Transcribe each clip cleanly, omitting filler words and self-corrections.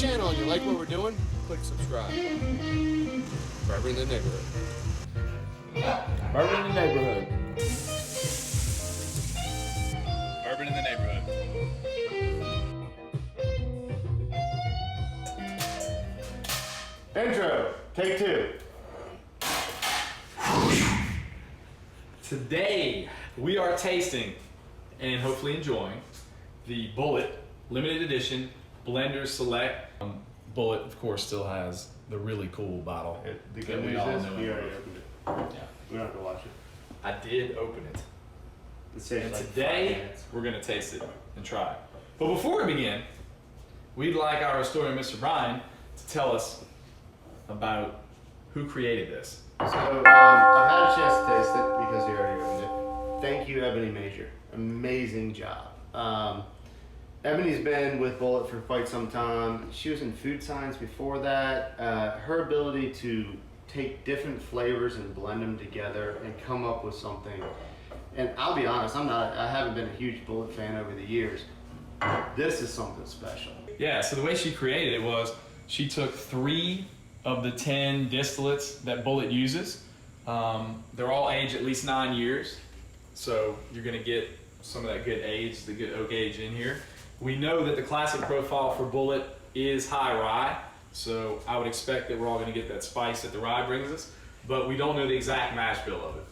channel and you like what we're doing, click subscribe. Forever in the neighborhood. Urban in the neighborhood. Urban in the neighborhood. Intro, take 2. Today, we are tasting and hopefully enjoying the Bulleit limited edition Blender Select. Bulleit, of course, still has the really cool bottle. The that good we news all is know we and already love. opened it. Yeah. We don't have to watch it. I did open it. It saves And like 5 today, minutes. we're going to taste it and try it. But before we begin, we'd like our historian, Mr. Brian, to tell us about who created this. So, I've had a chance to taste it because you already opened it. Thank you, Ebony Major. Amazing job. Ebony's been with Bulleit for quite some time. She was in food science before that. Her ability to take different flavors and blend them together and come up with something. And I'll be honest, I haven't been a huge Bulleit fan over the years. This is something special. Yeah, so the way she created it was she took 3 of the 10 distillates that Bulleit uses. They're all aged at least 9 years. So you're gonna get some of that good age, the good oak age in here. We know that the classic profile for Bulleit is high rye. So I would expect that we're all gonna get that spice that the rye brings us, but we don't know the exact mash bill of it.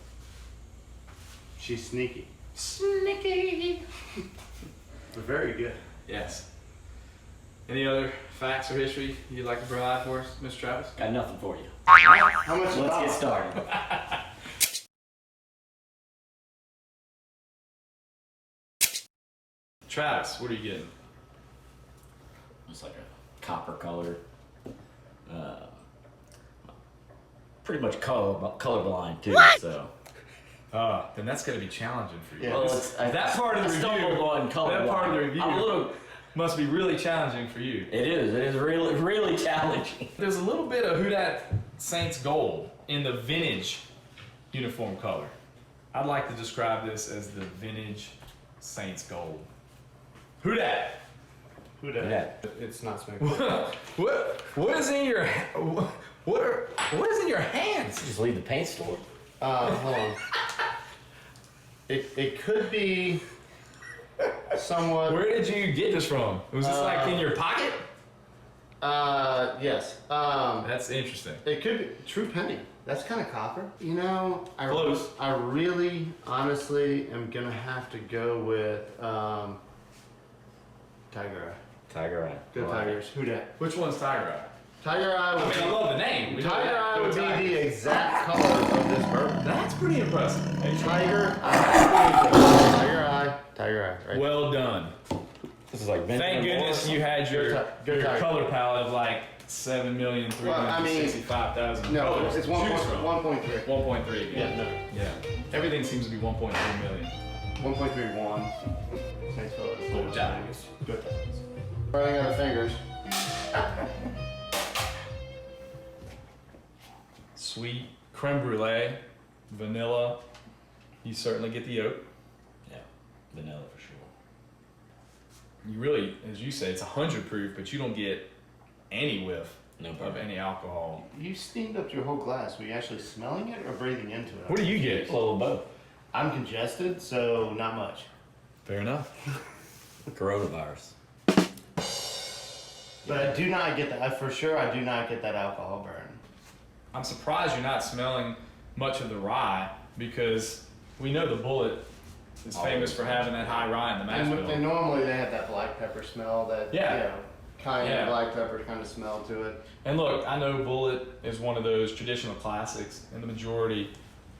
She's sneaky. Sneaky. But very good. Yes. Any other facts or history you'd like to provide for us, Mr. Travis? Got nothing for you. How much? Let's get started. Travis, what are you getting? It's like a copper color. Pretty much colorblind too. What? So. Then that's going to be challenging for you. Yeah. Well, That part of the stumbled review, on colorblind. that part of the review I'm a little. must be really challenging for you. It is really, really challenging. There's a little bit of who that Saints gold in the vintage uniform color. I'd like to describe this as the vintage Saints gold. Who dat? Who did? Yeah. It's not smoking. What is in your what is in your hands? Just leave the paint store. Hold on. It could be somewhat. Where did you get this from? Was this like in your pocket? Yes. That's interesting. It could be True Penny. That's kind of copper. You know, Close. I really, honestly, am gonna have to go with Tiger Eye. Tiger Eye. Go Tigers. Who dat? Which one's Tiger Eye? Tiger Eye I would mean, I love the name. We know Tiger that. Eye Go would be Tigers. the exact color of this bourbon. That's pretty impressive. Tiger Eye. Tiger Eye. Right. Well done. This is like Thank goodness you had your Go Tigers. color palette of like 7,365,000 No, colors. it's to choose from. 1.3. 1.3. Yeah, no. Yeah. Everything seems to be 1.3 million. 1.31. Thanks, fellas. Go Tigers. Good times. Running out of fingers. Sweet creme brulee, vanilla. You certainly get the oak. Yeah, vanilla for sure. You really, as you say, it's 100 proof, but you don't get any whiff No of problem. any alcohol. You steamed up your whole glass. Were you actually smelling it or breathing into it? What do you get? A little of both. I'm congested, so not much. Fair enough. Coronavirus. But I do not get that. For sure, I do not get that alcohol burn. I'm surprised you're not smelling much of the rye because we know the Bulleit is famous for having that high rye in the mash And bill. normally they have that black pepper smell, that Yeah. cayenne Yeah. black pepper kind of smell to it. And look, I know Bulleit is one of those traditional classics, and the majority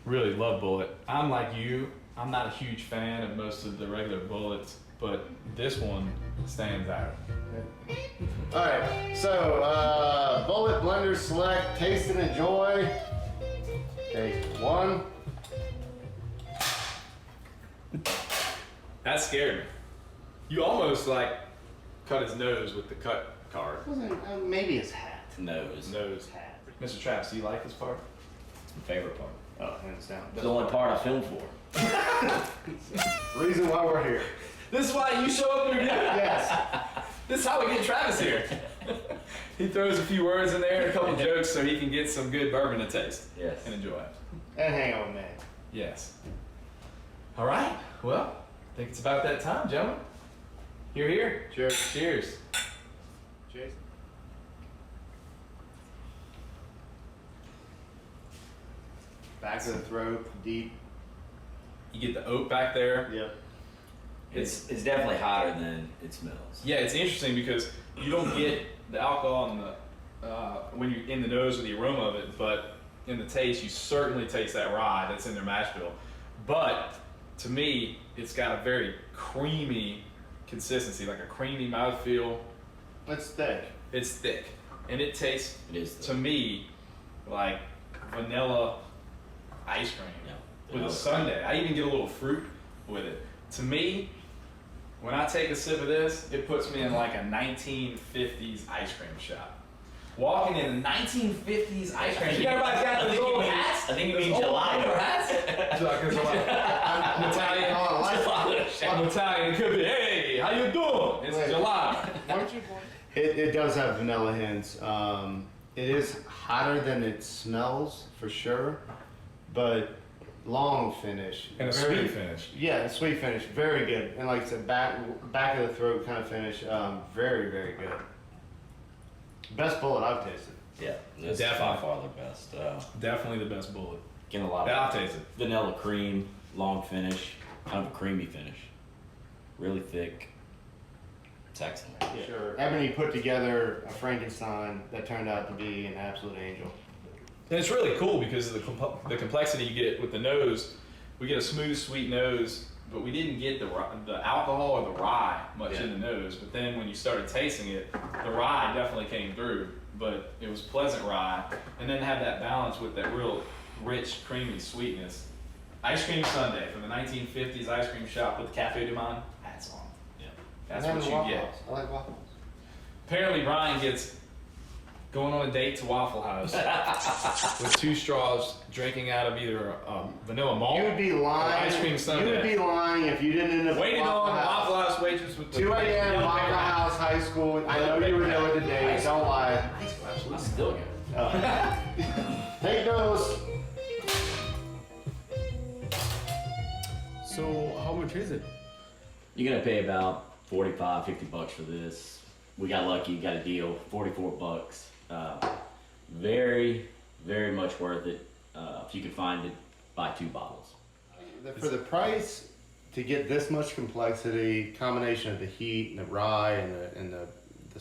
really love Bulleit. I'm like you, I'm not a huge fan of most of the regular Bulleits, but this one stands out. All right, so Bulleit Blender Select, taste and enjoy. Take 1. That scared me. You almost like cut his nose with the cut card. Maybe his hat. Nose. Nose. Hat. Mr. Traps, do you like this part? It's my favorite part. Oh, hands down. It's the only part I filmed for. Reason why we're here. This is why you show up in review. Yes. This is how we get Travis here. He throws a few words in there and a couple jokes so he can get some good bourbon to taste Yes. and enjoy. And hang out with me. Yes. All right. Well, I think it's about that time, gentlemen. Here. Cheers. Cheers. Cheers. Back of the throat, deep. You get the oak back there. Yep. It's definitely hotter than it smells. Yeah, it's interesting because you don't get the alcohol in the when you're in the nose with the aroma of it, but in the taste, you certainly taste that rye that's in their mash bill. But to me, it's got a very creamy consistency, like a creamy mouthfeel. It's thick. It's thick, and it tastes It is thick. to me like vanilla ice cream Yeah, with a vanilla sundae. I even get a little fruit with it. To me, when I take a sip of this, it puts me in like a 1950s ice cream shop. Walking in a 1950s ice cream shop. Everybody's got those old hats. I think you Those mean old gelato. leather hats. I'm Italian. I'm Italian. It could be, hey, how you doing? It's Wait. gelato. It does have vanilla hints. It is hotter than it smells for sure, but long finish. And a Very- sweet finish. Yeah, a sweet finish. Very good. And like I said, back of the throat kind of finish. Very, very good. Best Bulleit I've tasted. Yeah, it's Definitely. by far the best. Definitely the best Bulleit. Getting a lot Yeah, I'll of taste it. vanilla cream, long finish, kind of a creamy finish. Really thick. It's excellent. Yeah. Sure. Ebony put together a Frankenstein that turned out to be an absolute angel. And it's really cool because of the complexity you get with the nose. We get a smooth, sweet nose, but we didn't get the alcohol or the rye much in the nose. But then when you started tasting it, the rye definitely came through. But it was pleasant rye, and then have that balance with that real rich, creamy sweetness. Ice cream sundae from the 1950s ice cream shop with Cafe Du Monde. Hats on. Yeah. That's And what you Waffle get. House. I like Waffle House. Apparently, Ryan gets going on a date to Waffle House with 2 straws, drinking out of either vanilla malt You would be lying. ice cream sundae. You would be lying if you didn't end up at waiting Waffle on House. Waffle House waitress with the 2 a.m. yellow Waffle paper. House High School. I know you were there with the date. Don't lie. It's still good. Take those. So how much is it? You're gonna pay about $45, $50 for this. We got lucky, got a deal, $44. Very, very much worth it. If you can find it, buy 2 bottles. For the price, to get this much complexity, combination of the heat and the rye and the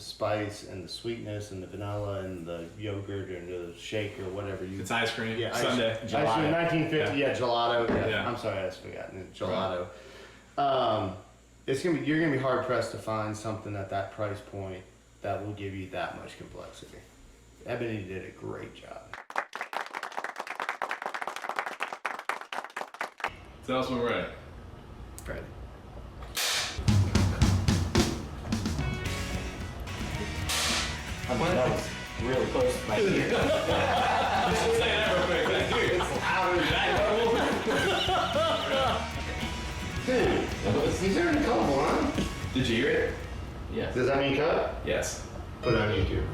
spice and the sweetness and the vanilla and the yogurt and the shake or whatever you. It's ice cream. Yeah, Sundae. Ice cream, 1950. Yeah, gelato. Yeah. Yeah. I'm sorry, I just forgotten gelato. You're gonna be hard pressed to find something at that price point that will give you that much complexity. Ebony did a great job. Tell us when we're ready. Ready. I mean, that was really close to my ear. Say that real quick. Thank you. Dude, these are colorful, huh? Did you hear it? Yes. Does that mean cut? Yes. Put it on YouTube.